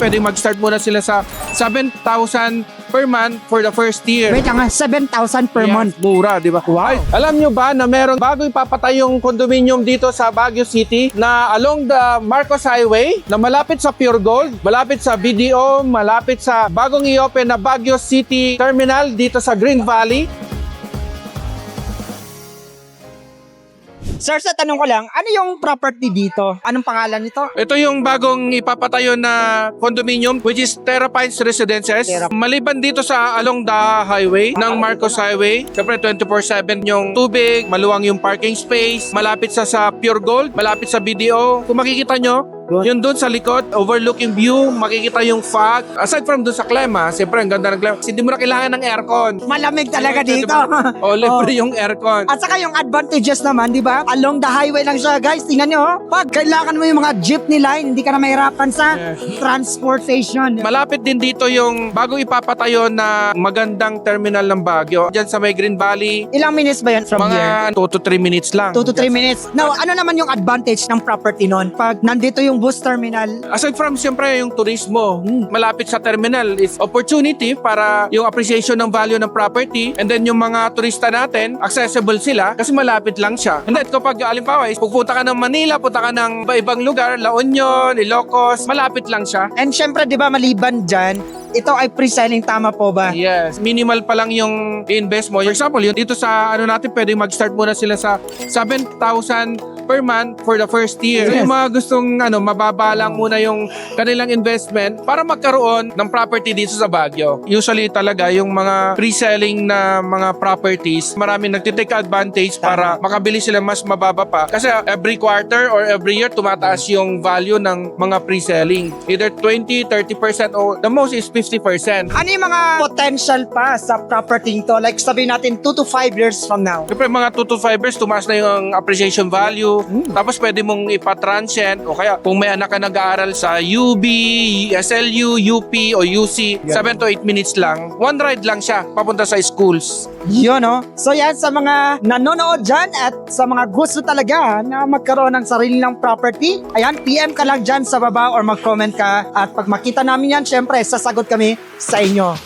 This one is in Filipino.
pwede mag-start muna sila sa 7,000 per month for the first year. Wait lang, 7,000 per month. Mura, di ba? Wow. Ay, alam nyo ba na meron bago ipapatay yung condominium dito sa Baguio City na along the Marcos Highway na malapit sa Pure Gold, malapit sa BDO, malapit sa bagong i-open na Baguio City Terminal dito sa Green Valley. Sir, sa tanong ko lang, ano yung property dito? Anong pangalan nito? Ito yung bagong ipapatayo na condominium which is Terra Pines Residences. Maliban dito sa along the highway ng Marcos Highway, syempre 24/7 yung tubig, maluwang yung parking space, malapit sa Pure Gold, malapit sa BDO. Kung makikita nyo, yun doon sa likod, overlooking view, makikita yung fog. Aside from doon sa klima, siyempre ang ganda ng klima. Hindi mo na kailangan ng aircon. Malamig talaga dito. O, libre yung aircon. At saka yung advantages naman, di ba? Along the highway lang siya, guys. Tingnan nyo, oh. Pag kailangan mo yung mga jeepney line, hindi ka na mahirapan sa transportation. Malapit din dito yung bago ipapatayo na magandang terminal ng Baguio. Diyan sa may Green Valley. Ilang minutes ba yan from here? Mga 2 to 3 minutes lang. 2 to 3 minutes. Now, ano naman yung advantage ng property nun? Pag nandito yung bus terminal, Aside from siyempre yung turismo, malapit sa terminal is opportunity para yung appreciation ng value ng property, and then yung mga turista natin, accessible sila kasi malapit lang siya. And then kapag alimbawa is pupunta ka ng Manila, punta ka ng ibang lugar, La Union, Ilocos, malapit lang siya. and syempre, di ba, maliban dyan, ito ay pre-selling, tama po ba? Yes, minimal pa lang yung invest mo. For example, yung dito sa ano natin, pwedeng mag-start muna sila sa 7,000 per month for the first year. So, Yes. yung mga gustong mababa lang muna yung kanilang investment para magkaroon ng property dito sa Baguio. Usually talaga yung mga pre-selling na mga properties, maraming nagtitake advantage para makabili sila mas mababa pa. Kasi every quarter or every year tumataas yung value ng mga pre-selling. Either 20, 30% or the most is 50%. Ano yung mga potential pa sa property to? Like sabihin natin 2 to 5 years from now. Siyempre mga 2 to 5 years, tumaas na yung appreciation value. Tapos pwede mong ipa-transient o kaya kung may anak ka nag-aaral sa UB, SLU, UP o UC, 7 to 8 minutes lang. One ride lang siya papunta sa schools. Yun, no? So yan, sa mga nanonood dyan at sa mga gusto talaga na magkaroon ng sarili ng property, ayan, PM ka lang dyan sa baba or mag-comment ka. At pag makita namin yan, syempre, sasagot kami sa inyo.